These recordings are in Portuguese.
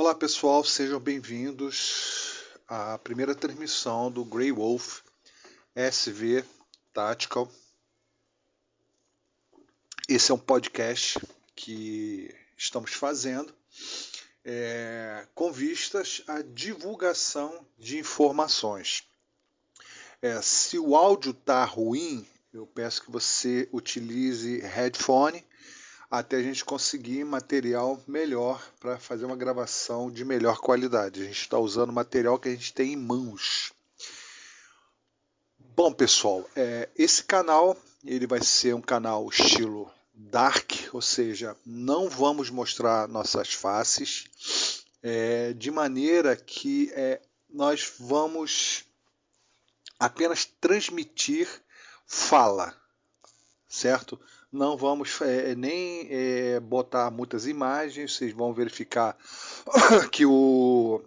Olá pessoal, sejam bem-vindos à primeira transmissão do Grey Wolf SV Tactical. Esse é um podcast que estamos fazendo com vistas à divulgação de informações. Se o áudio está ruim, eu peço que você utilize headphone até a gente conseguir material melhor para fazer uma gravação de melhor qualidade. A gente está usando o material que a gente tem em mãos. Bom, pessoal, esse canal ele vai ser um canal estilo dark, ou seja, não vamos mostrar nossas faces, de maneira que nós vamos apenas transmitir fala, certo? Não vamos nem botar muitas imagens, vocês vão verificar que o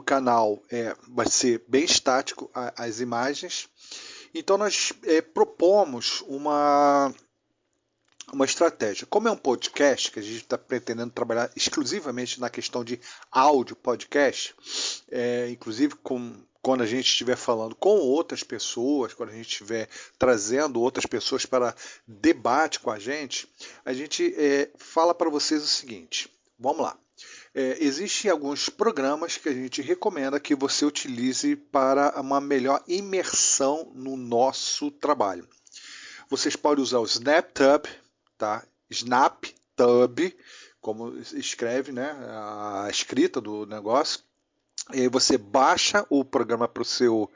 canal vai ser bem estático, as imagens. Então nós propomos uma estratégia. Como é um podcast, que a gente está pretendendo trabalhar exclusivamente na questão de áudio podcast, inclusive quando a gente estiver falando com outras pessoas, quando a gente estiver trazendo outras pessoas para debate com a gente fala para vocês o seguinte, vamos lá. Existem alguns programas que a gente recomenda que você utilize para uma melhor imersão no nosso trabalho. Vocês podem usar o SnapTub, tá? SnapTub, como escreve, né? A escrita do negócio. E aí você baixa o programa para o seu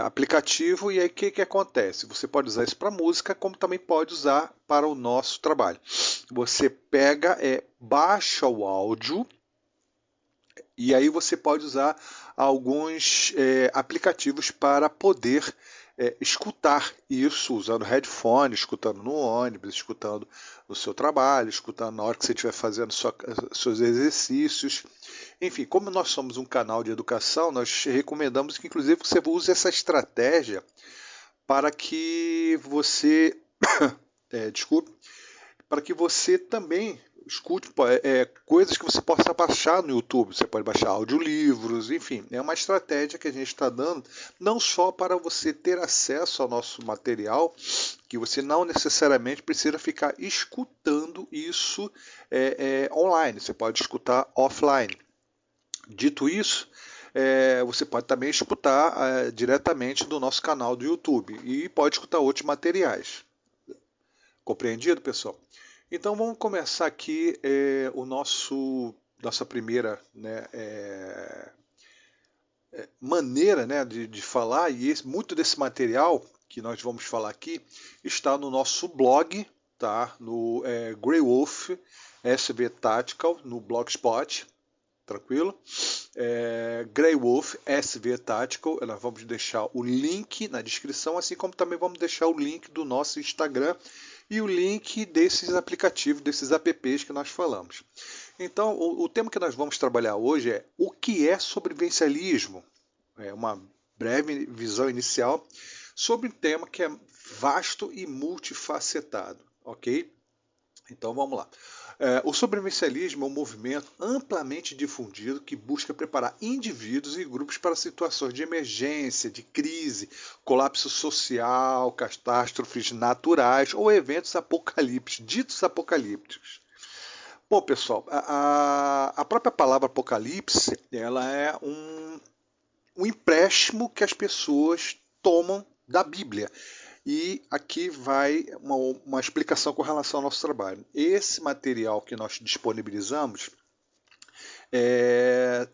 aplicativo e aí o que acontece? Você pode usar isso para música, como também pode usar para o nosso trabalho. Você pega, baixa o áudio e aí você pode usar alguns aplicativos para poder escutar isso usando headphone, escutando no ônibus, escutando no seu trabalho, escutando na hora que você estiver fazendo seus exercícios. Enfim, como nós somos um canal de educação, nós recomendamos que inclusive você use essa estratégia para que você para que você também escute coisas que você possa baixar no YouTube. Você pode baixar audiolivros, enfim. É uma estratégia que a gente está dando não só para você ter acesso ao nosso material, que você não necessariamente precisa ficar escutando isso online. Você pode escutar offline. Dito isso, você pode também escutar diretamente do nosso canal do YouTube e pode escutar outros materiais. Compreendido, pessoal? Então vamos começar aqui nossa primeira maneira de falar, e muito desse material que nós vamos falar aqui está no nosso blog, tá? No Grey Wolf SV Tactical, no Blogspot, tranquilo? Grey Wolf SV Tactical, nós vamos deixar o link na descrição, assim como também vamos deixar o link do nosso Instagram e o link desses aplicativos, desses apps que nós falamos. Então, o tema que nós vamos trabalhar hoje é o que é sobrevivencialismo. É uma breve visão inicial sobre um tema que é vasto e multifacetado, ok? Então vamos lá. O sobrevivencialismo é um movimento amplamente difundido que busca preparar indivíduos e grupos para situações de emergência, de crise, colapso social, catástrofes naturais ou eventos apocalípticos, ditos apocalípticos. Bom, pessoal, a própria palavra apocalipse ela é um empréstimo que as pessoas tomam da Bíblia. E aqui vai uma explicação com relação ao nosso trabalho. Esse material que nós disponibilizamos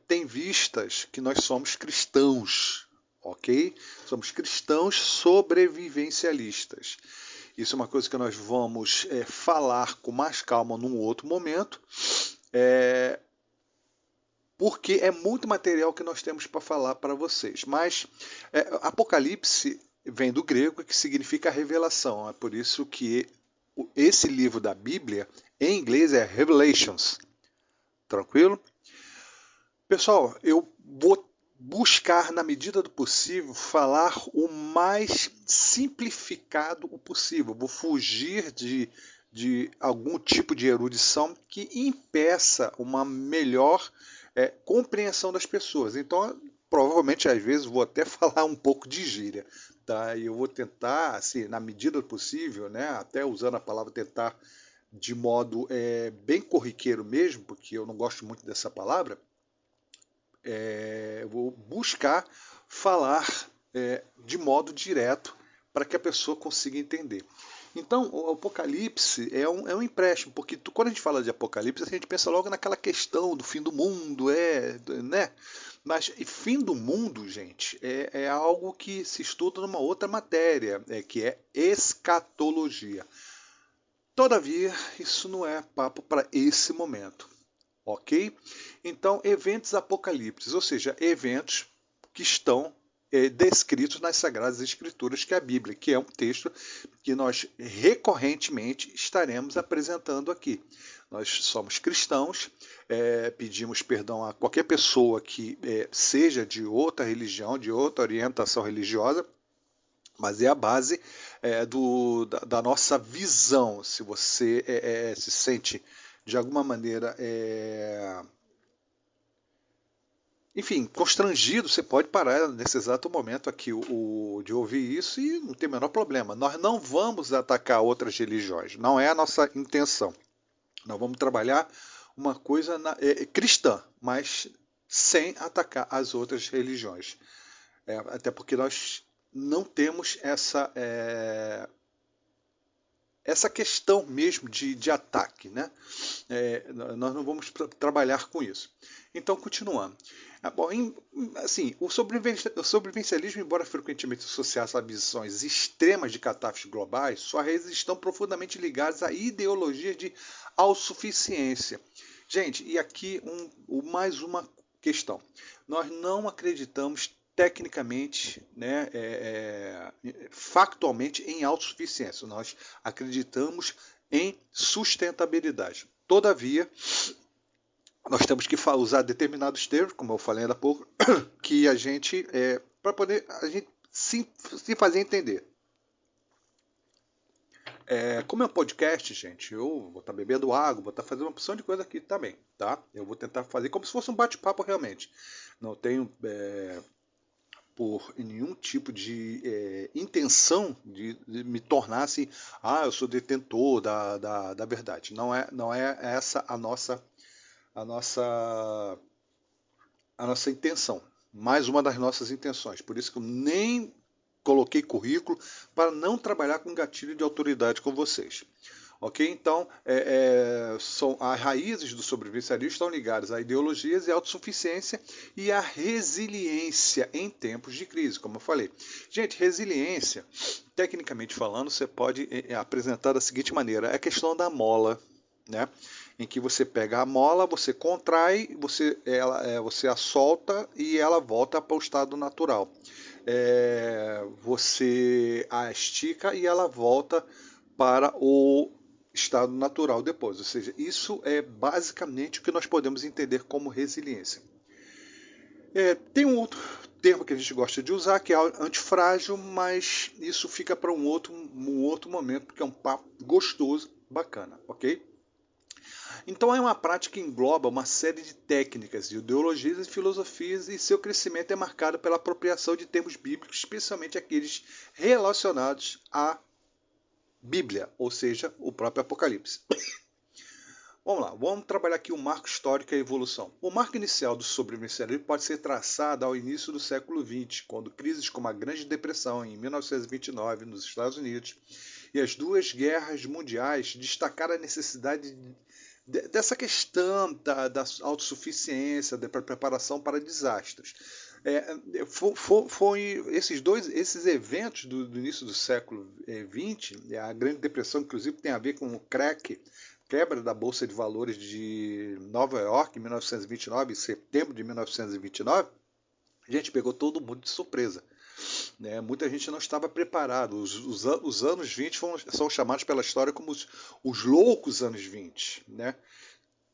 tem vistas que nós somos cristãos, ok? Somos cristãos sobrevivencialistas. Isso é uma coisa que nós vamos falar com mais calma num outro momento, porque é muito material que nós temos para falar para vocês. Mas Apocalipse vem do grego, que significa revelação. É por isso que esse livro da Bíblia, em inglês, é Revelations. Tranquilo? Pessoal, eu vou buscar, na medida do possível, falar o mais simplificado possível. Vou fugir de de algum tipo de erudição que impeça uma melhor compreensão das pessoas. Então, provavelmente, às vezes, vou até falar um pouco de gíria, tá? E eu vou tentar, assim, na medida do possível, né, até usando a palavra tentar de modo bem corriqueiro mesmo, porque eu não gosto muito dessa palavra, eu vou buscar falar de modo direto para que a pessoa consiga entender. Então, o Apocalipse é um empréstimo, porque quando a gente fala de Apocalipse, a gente pensa logo naquela questão do fim do mundo, né? Mas fim do mundo, gente, é algo que se estuda numa outra matéria, que é escatologia. Todavia, isso não é papo para esse momento, ok? Então, eventos apocalípticos, ou seja, eventos que estão descritos nas Sagradas Escrituras, que é a Bíblia, que é um texto que nós recorrentemente estaremos apresentando aqui. Nós somos cristãos, pedimos perdão a qualquer pessoa que seja de outra religião, de outra orientação religiosa, mas é a base da nossa visão. Se você se sente de alguma maneira enfim, constrangido, você pode parar nesse exato momento aqui de ouvir isso e não tem o menor problema. Nós não vamos atacar outras religiões, não é a nossa intenção. Nós vamos trabalhar uma coisa cristã, mas sem atacar as outras religiões. Até porque nós não temos essa questão mesmo de ataque, né? Nós não vamos trabalhar com isso. Então, continuando. Bom, assim, o sobrevivencialismo, embora frequentemente associado a visões extremas de catástrofes globais, suas raízes estão profundamente ligadas à ideologia de autossuficiência. Gente, e aqui mais uma questão. Nós não acreditamos tecnicamente, né, factualmente, em autossuficiência. Nós acreditamos em sustentabilidade. Todavia, nós temos que usar determinados termos, como eu falei ainda há pouco, que a gente, para poder a gente se fazer entender. Como é um podcast, gente, eu vou estar bebendo água, vou estar fazendo uma opção de coisa aqui também, tá? Eu vou tentar fazer como se fosse um bate-papo realmente. Não tenho por nenhum tipo de intenção de me tornar assim, eu sou detentor da verdade. Não é essa a nossa intenção. Mais uma das nossas intenções. Por isso que eu nem coloquei currículo para não trabalhar com gatilho de autoridade com vocês. Ok? Então, são as raízes do sobrevivencialismo estão ligadas a ideologias e autossuficiência e a resiliência em tempos de crise, como eu falei. Gente, resiliência, tecnicamente falando, você pode apresentar da seguinte maneira: é a questão da mola, né? Em que você pega a mola, você contrai, você a solta e ela volta para o estado natural. Você a estica e ela volta para o estado natural depois. Ou seja, isso é basicamente o que nós podemos entender como resiliência. Tem um outro termo que a gente gosta de usar, que é antifrágil, mas isso fica para um outro momento, porque é um papo gostoso, bacana, ok? Então é uma prática que engloba uma série de técnicas, de ideologias e filosofias, e seu crescimento é marcado pela apropriação de termos bíblicos, especialmente aqueles relacionados à Bíblia, ou seja, o próprio Apocalipse. Vamos lá, vamos trabalhar aqui o marco histórico e a evolução. O marco inicial do sobrevivencialismo pode ser traçado ao início do século XX, quando crises como a Grande Depressão em 1929 nos Estados Unidos e as duas guerras mundiais destacaram a necessidade dessa questão da autossuficiência, da preparação para desastres. Foi esses eventos do início do século XX, a Grande Depressão, inclusive, tem a ver com o crack, quebra da Bolsa de Valores de Nova York em 1929, em setembro de 1929, a gente pegou todo mundo de surpresa. Muita gente não estava preparado. Os anos 20 são chamados pela história como os loucos anos 20. Né?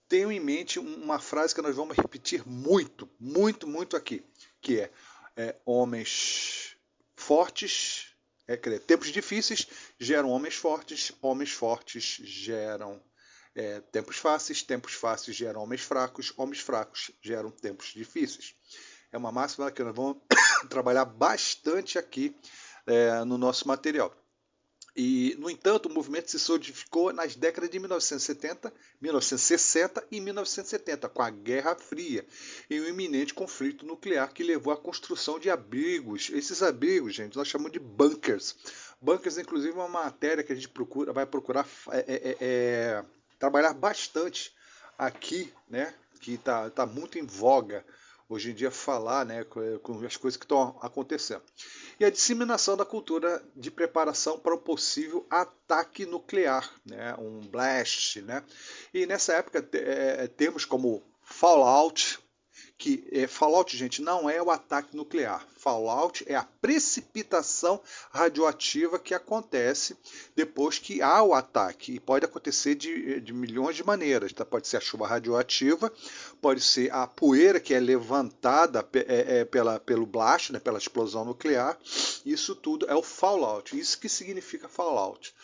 Tenho em mente uma frase que nós vamos repetir muito, muito, muito aqui, que é homens fortes Tempos difíceis geram homens fortes geram tempos fáceis geram homens fracos geram tempos difíceis. É uma máxima que nós vamos trabalhar bastante aqui no nosso material. E, no entanto, o movimento se solidificou nas décadas de 1970, 1960 e 1970, com a Guerra Fria e o iminente conflito nuclear que levou à construção de abrigos. Esses abrigos, gente, nós chamamos de bunkers. Bunkers, inclusive, é uma matéria que a gente vai procurar trabalhar bastante aqui, né, que tá muito em voga hoje em dia falar, né, com as coisas que estão acontecendo. E a disseminação da cultura de preparação para um possível ataque nuclear, né, um blast, né? E nessa época termos como fallout, que fallout, gente, não é o ataque nuclear. Fallout é a precipitação radioativa que acontece depois que há o ataque. E pode acontecer de milhões de maneiras. Tá? Pode ser a chuva radioativa, pode ser a poeira que é levantada pelo blast, né, pela explosão nuclear. Isso tudo é o fallout. Isso que significa fallout.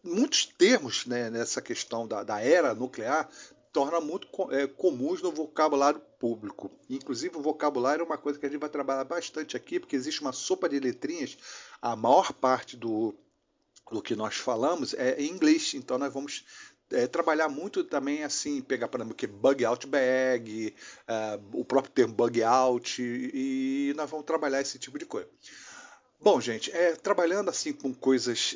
Muitos termos, né, nessa questão da era nuclear torna muito comuns no vocabulário público. Inclusive, o vocabulário é uma coisa que a gente vai trabalhar bastante aqui, porque existe uma sopa de letrinhas. A maior parte do que nós falamos é em inglês, então nós vamos trabalhar muito também assim, pegar para o que bug out bag, o próprio termo bug out, e nós vamos trabalhar esse tipo de coisa. Bom, gente, trabalhando assim com coisas,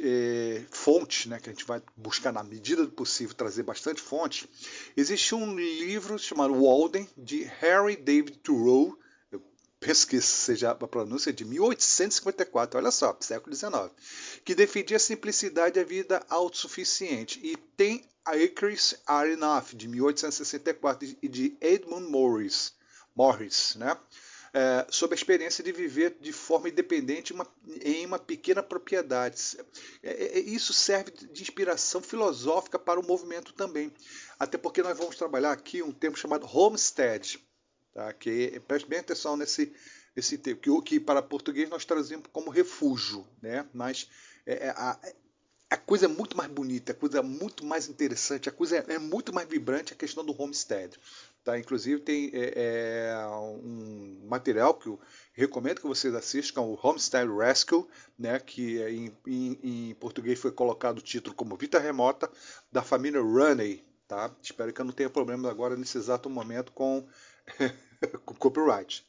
fontes, né, que a gente vai buscar na medida do possível trazer bastante fonte, existe um livro chamado Walden, de Henry David Thoreau, eu penso que isso seja a pronúncia, de 1854, olha só, século XIX, que defendia a simplicidade da vida autossuficiente, e tem Acres Are Enough, de 1864, e de Edmund Morris, né? Sobre a experiência de viver de forma independente em uma pequena propriedade. Isso serve de inspiração filosófica para o movimento também. Até porque nós vamos trabalhar aqui um termo chamado homestead. Tá? Preste bem atenção nesse termo, que para português nós traduzimos como refúgio. Né? Mas a coisa é muito mais bonita, a coisa é muito mais interessante, a coisa é muito mais vibrante a questão do homestead. Tá? Inclusive tem um material que eu recomendo que vocês assistam, o Homestead Rescue, né, que em português foi colocado o título como Vida Remota, da família Rooney. Tá? Espero que eu não tenha problema agora nesse exato momento com copyright.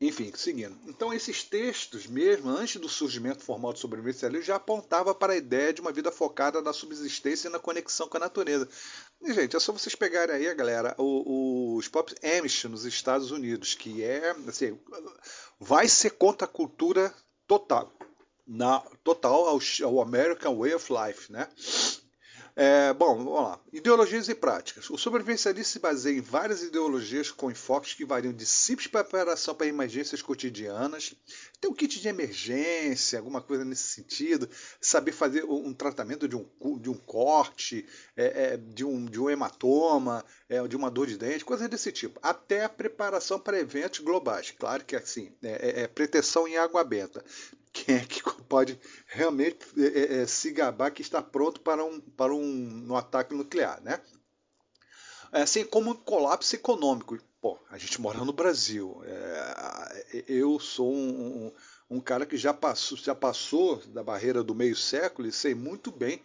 Enfim, seguindo. Então, esses textos, mesmo antes do surgimento formal do sobrevivencialismo, já apontavam para a ideia de uma vida focada na subsistência e na conexão com a natureza. E, gente, é só vocês pegarem aí, galera, os próprios Amish nos Estados Unidos, que assim, vai ser contra a cultura total, ao American Way of Life, né? Bom, vamos lá. Ideologias e práticas. O sobrevivencialismo se baseia em várias ideologias com enfoques que variam de simples preparação para emergências cotidianas, tem um kit de emergência, alguma coisa nesse sentido, saber fazer um tratamento de um corte, de um hematoma, de uma dor de dente, coisas desse tipo, até a preparação para eventos globais. Claro que assim, proteção em água benta. Quem é que pode realmente se gabar que está pronto para um ataque nuclear, né? Assim como um colapso econômico. Pô, a gente mora no Brasil. Eu sou um cara que já passou da barreira do meio século e sei muito bem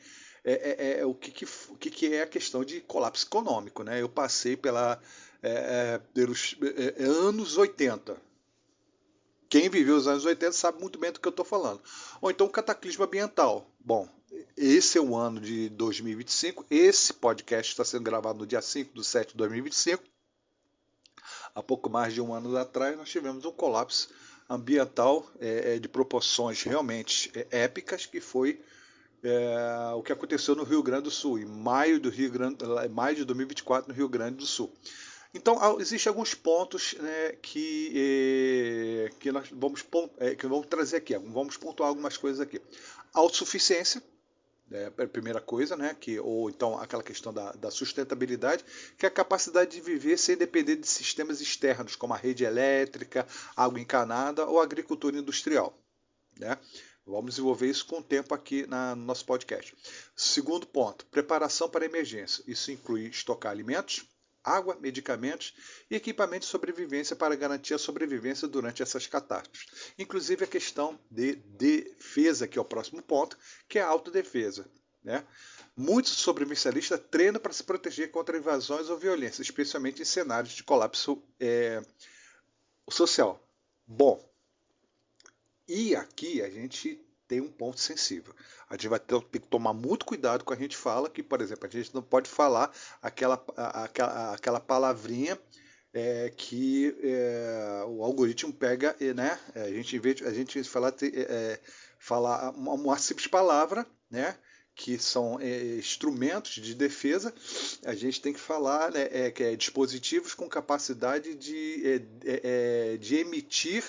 o que é a questão de colapso econômico, né? Eu passei pelos anos 80. Quem viveu os anos 80 sabe muito bem do que eu estou falando. Ou então cataclismo ambiental. Bom, esse é o ano de 2025. Esse podcast está sendo gravado no dia 5/7 de 2025. Há pouco mais de um ano atrás nós tivemos um colapso ambiental de proporções realmente épicas, que foi o que aconteceu no Rio Grande do Sul, em maio de 2024, no Rio Grande do Sul. Então, existem alguns pontos, né, que nós vamos trazer aqui. Vamos pontuar algumas coisas aqui. Autossuficiência, a primeira coisa, né, ou então aquela questão da sustentabilidade, que é a capacidade de viver sem depender de sistemas externos, como a rede elétrica, água encanada ou agricultura industrial. Né? Vamos desenvolver isso com o tempo aqui no nosso podcast. Segundo ponto, preparação para emergência. Isso inclui estocar alimentos, água, medicamentos e equipamentos de sobrevivência para garantir a sobrevivência durante essas catástrofes. Inclusive a questão de defesa, que é o próximo ponto, que é a autodefesa. Né? Muitos sobrevivencialistas treinam para se proteger contra invasões ou violência, especialmente em cenários de colapso social. Bom, e aqui a gente tem um ponto sensível. A gente vai ter que tomar muito cuidado quando a gente fala que, por exemplo, a gente não pode falar aquela palavrinha que o algoritmo pega, né? A gente, em vez de a gente falar uma simples palavra, né? Que são instrumentos de defesa, a gente tem que falar, né, que é dispositivos com capacidade de emitir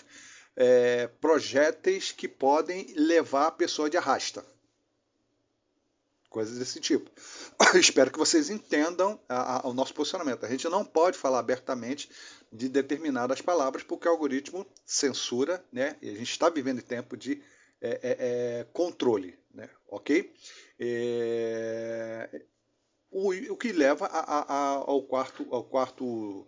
projéteis que podem levar a pessoa de arrasta. Coisas desse tipo. Espero que vocês entendam o nosso posicionamento. A gente não pode falar abertamente de determinadas palavras porque o algoritmo censura, né? E a gente está vivendo em tempo de controle, né? Ok? O que leva ao quarto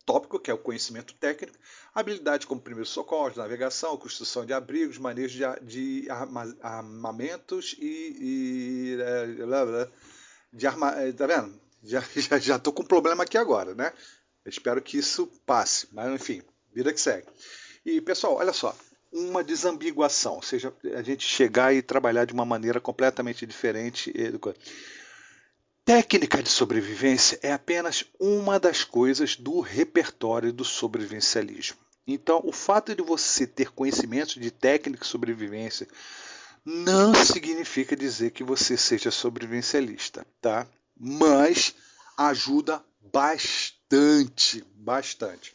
tópico, que é o conhecimento técnico, habilidades como primeiros socorros, navegação, construção de abrigos, manejo de armamentos tá vendo? Já tô com um problema aqui agora, né? Espero que isso passe, mas enfim, vida que segue. E pessoal, olha só, uma desambiguação, ou seja, a gente chegar e trabalhar de uma maneira completamente diferente. Técnica de sobrevivência é apenas uma das coisas do repertório do sobrevivencialismo. Então, o fato de você ter conhecimentos de técnica de sobrevivência não significa dizer que você seja sobrevivencialista, tá? Mas ajuda bastante, bastante.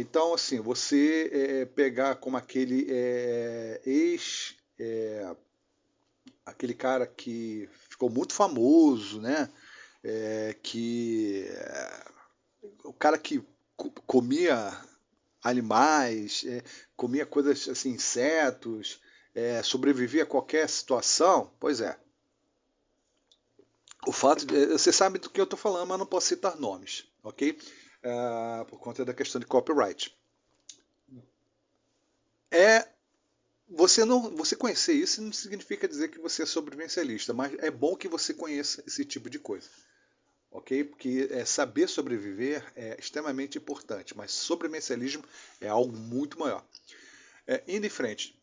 Então, assim, você pegar como aquele aquele cara que ficou muito famoso, né? O cara que comia animais, comia coisas assim, insetos, sobrevivia a qualquer situação. Pois é. O fato de, você sabe do que eu estou falando, mas não posso citar nomes, ok? Por conta da questão de copyright. Você conhecer isso não significa dizer que você é sobrevivencialista, mas é bom que você conheça esse tipo de coisa, ok? Porque saber sobreviver é extremamente importante, mas sobrevivencialismo é algo muito maior. Indo em frente.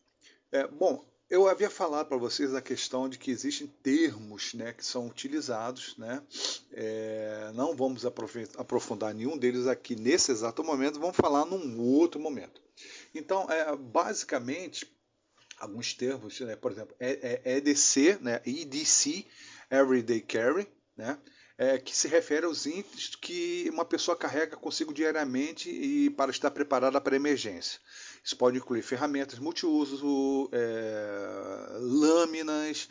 Bom, eu havia falado para vocês a questão de que existem termos, né, que são utilizados, né? Não vamos aprofundar nenhum deles aqui nesse exato momento, vamos falar num outro momento. Então, basicamente, alguns termos, né, por exemplo, EDC, né, EDC, Everyday Carry, né, que se refere aos itens que uma pessoa carrega consigo diariamente e para estar preparada para emergência. Isso pode incluir ferramentas multiuso, lâminas,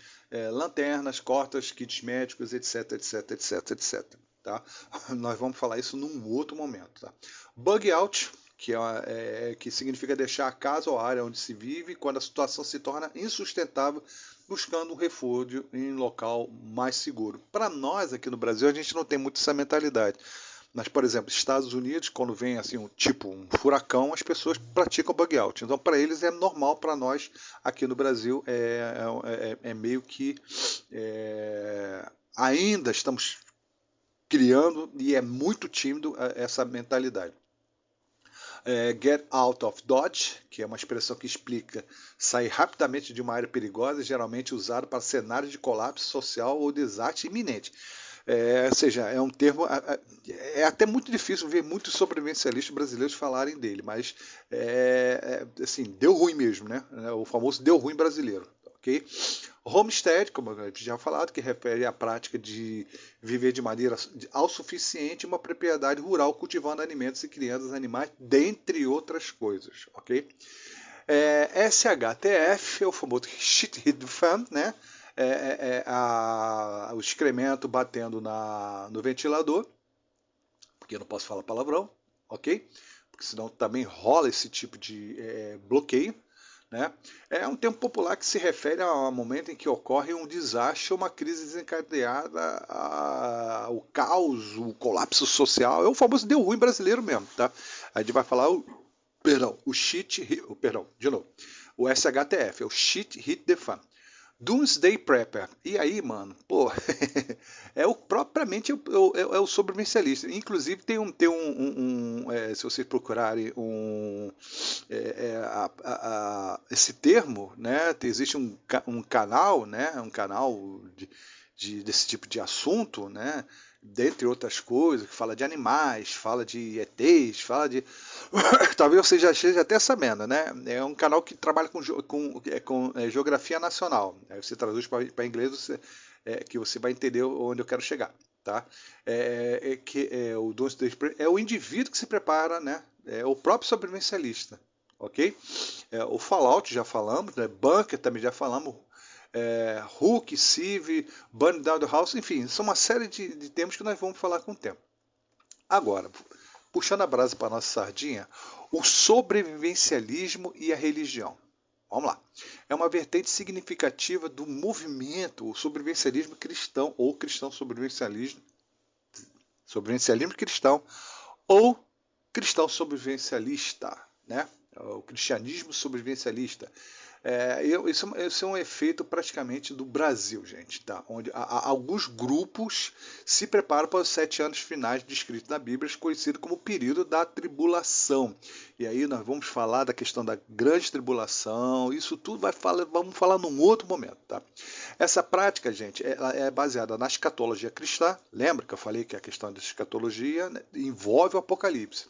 lanternas, cortas, kits médicos, etc, etc, etc, etc. Tá? Nós vamos falar isso num outro momento. Tá? Bug out, que significa deixar a casa ou a área onde se vive quando a situação se torna insustentável, buscando um refúgio em um local mais seguro. Para nós aqui no Brasil, a gente não tem muito essa mentalidade. Mas, por exemplo, Estados Unidos, quando vem assim um furacão, as pessoas praticam bug out. Então, para eles é normal, para nós aqui no Brasil é meio que ainda estamos criando e é muito tímido essa mentalidade. Get out of dodge, que é uma expressão que explica sair rapidamente de uma área perigosa, geralmente usado para cenários de colapso social ou desastre iminente. Ou seja, é um termo. É até muito difícil ver muitos sobrevivencialistas brasileiros falarem dele, mas assim, deu ruim mesmo, né? O famoso deu ruim brasileiro. Okay? Homestead, como eu já falado, que refere à prática de viver de maneira autossuficiente em uma propriedade rural, cultivando alimentos e criando animais, dentre outras coisas. Okay? SHTF é o famoso Shit Hit Fund, né? o excremento batendo no ventilador, porque eu não posso falar palavrão, ok? Porque senão também rola esse tipo de bloqueio. Né? É um termo popular que se refere ao momento em que ocorre um desastre ou uma crise desencadeada, o caos, o colapso social. É o famoso deu ruim brasileiro mesmo. Tá? A gente vai falar o SHTF, é o Shit Hit the Fan. Doomsday Prepper. E aí, mano, pô, propriamente é o sobrevivencialista. Inclusive se vocês procurarem esse termo, né? Existe um canal, né? Um canal desse tipo de assunto, né? Dentre outras coisas, que fala de animais, fala de ETs, fala de. Talvez você já esteja até sabendo, né? É um canal que trabalha com geografia nacional. Aí você traduz para inglês, que você vai entender onde eu quero chegar. Tá? O indivíduo que se prepara, né? É o próprio sobrevivencialista. Ok? O Fallout já falamos, né? Bunker também já falamos. Hook, Civ, Burn Down the House, enfim, são uma série de termos que nós vamos falar com o tempo. Agora, puxando a brasa para a nossa sardinha, o sobrevivencialismo e a religião. Vamos lá. É uma vertente significativa do movimento, o sobrevivencialismo cristão, ou cristão sobrevivencialismo cristão, ou cristão sobrevivencialista, né? O cristianismo sobrevivencialista. Isso é um efeito praticamente do Brasil, gente, tá? Onde alguns grupos se preparam para os 7 anos finais descritos na Bíblia, conhecido como o período da tribulação. E aí nós vamos falar da questão da grande tribulação, isso tudo vamos falar num outro momento, tá? Essa prática, gente, ela é baseada na escatologia cristã. Lembra que eu falei que a questão da escatologia, né, envolve o Apocalipse?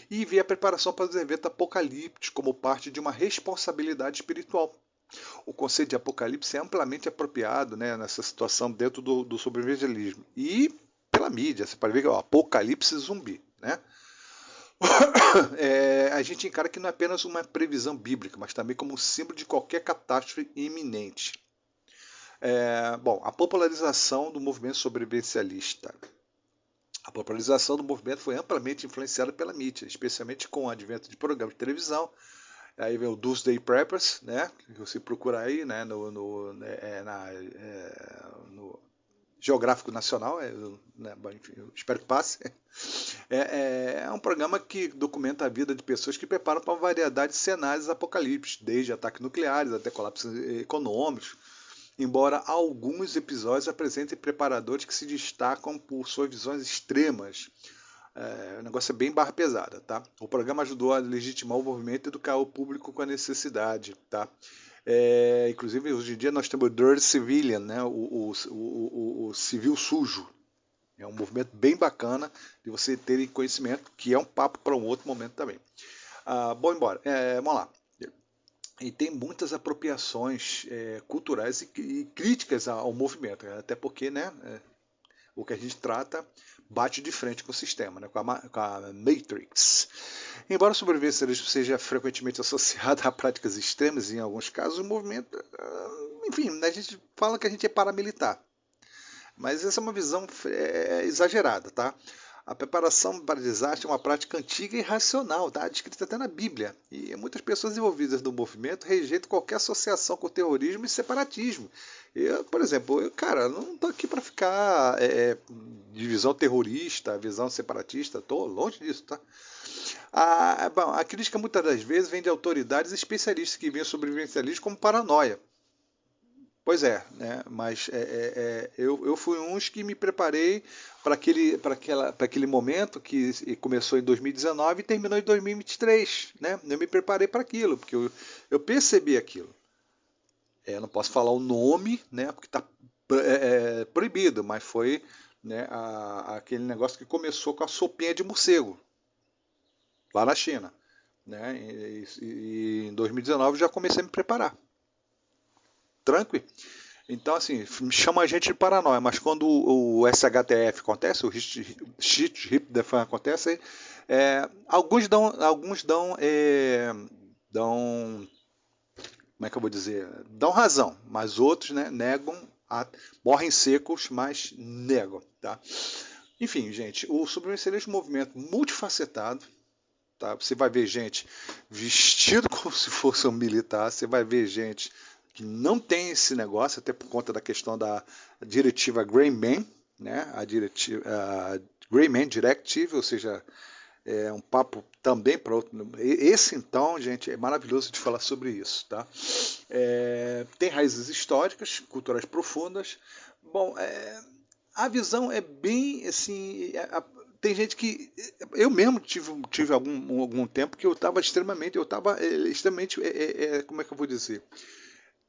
E vê a preparação para os eventos apocalípticos como parte de uma responsabilidade espiritual. O conceito de apocalipse é amplamente apropriado, né, nessa situação dentro do sobrevivencialismo. E pela mídia, você pode ver que é o apocalipse zumbi. Né? A gente encara que não é apenas uma previsão bíblica, mas também como um símbolo de qualquer catástrofe iminente. A popularização do movimento sobrevivencialista. A popularização do movimento foi amplamente influenciada pela mídia, especialmente com o advento de programas de televisão. Aí vem o Doomsday Preppers, né, que você procura aí, né, no Geográfico Nacional, enfim, eu espero que passe. É um programa que documenta a vida de pessoas que preparam para uma variedade de cenários apocalípticos, desde ataques nucleares até colapsos econômicos. Embora alguns episódios apresentem preparadores que se destacam por suas visões extremas. O negócio é bem barra pesada. Tá? O programa ajudou a legitimar o movimento e educar o público com a necessidade. Tá? Inclusive, hoje em dia nós temos o Dirty Civilian, né? o civil sujo. É um movimento bem bacana de você ter conhecimento, que é um papo para um outro momento também. Vamos lá. E tem muitas apropriações culturais e críticas ao movimento, até porque, né, o que a gente trata bate de frente com o sistema, né, com a Matrix. Embora o sobrevivencialismo seja frequentemente associado a práticas extremas, em alguns casos o movimento, enfim, a gente fala que a gente é paramilitar, mas essa é uma visão exagerada, tá? A preparação para desastre é uma prática antiga e racional, tá? Descrita até na Bíblia. E muitas pessoas envolvidas no movimento rejeitam qualquer associação com terrorismo e separatismo. Eu, por exemplo, não estou aqui para ficar de visão terrorista, visão separatista, estou longe disso, tá? A crítica muitas das vezes vem de autoridades especialistas que veem o sobrevivencialismo como paranoia. Pois é, né? Mas eu fui uns que me preparei para aquele momento que começou em 2019 e terminou em 2023. Né? Eu me preparei para aquilo, porque eu percebi aquilo. Eu não posso falar o nome, né? Porque está proibido, mas foi, né, aquele negócio que começou com a sopinha de morcego, lá na China. Né? E em 2019 já comecei a me preparar. Tranquilo? Então, assim, chama a gente de paranoia, mas quando o SHTF acontece, o Shit Hit the Fan acontece, alguns dão, como é que eu vou dizer, dão razão, mas outros, né, negam morrem secos, mas negam, tá? Enfim, gente, o sobrevivencialismo é um movimento multifacetado. Tá? Você vai ver gente vestido como se fosse um militar, você vai ver gente que não tem esse negócio, até por conta da questão da diretiva Gray Man, né? A Gray Man Directive, ou seja, é um papo também para outro. Esse então, gente, é maravilhoso de falar sobre isso, tá? Tem raízes históricas, culturais profundas. Bom, a visão é bem assim. Tem gente que. Eu mesmo tive algum tempo que eu estava extremamente. Como é que eu vou dizer?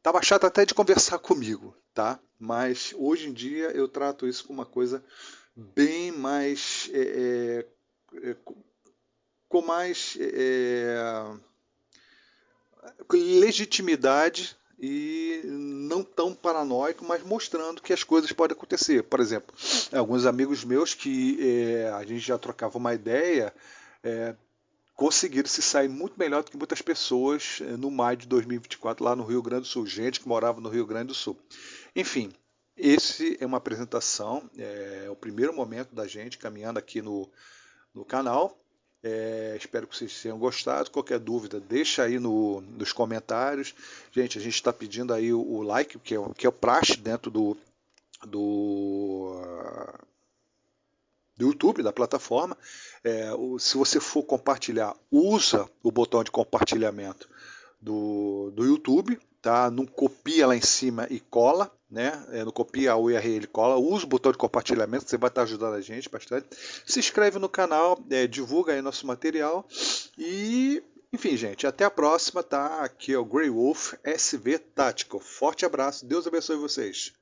Tava chato até de conversar comigo, tá? Mas hoje em dia eu trato isso como uma coisa bem mais. Com mais legitimidade e não tão paranoico, mas mostrando que as coisas podem acontecer. Por exemplo, alguns amigos meus que a gente já trocava uma ideia, conseguiram se sair muito melhor do que muitas pessoas no maio de 2024 lá no Rio Grande do Sul, gente que morava no Rio Grande do Sul. Enfim, esse é uma apresentação, é o primeiro momento da gente caminhando aqui no canal. Espero que vocês tenham gostado. Qualquer dúvida, deixa aí nos comentários. Gente, a gente está pedindo aí o like, que é o praxe dentro do YouTube, da plataforma. Se você for compartilhar, usa o botão de compartilhamento do YouTube, tá? Não copia lá em cima e cola, né? Não copia a URL e cola, usa o botão de compartilhamento, você vai estar ajudando a gente bastante. Se inscreve no canal, divulga aí nosso material e, enfim, gente, até a próxima, tá? Aqui é o Grey Wolf SV Tático. Forte abraço, Deus abençoe vocês.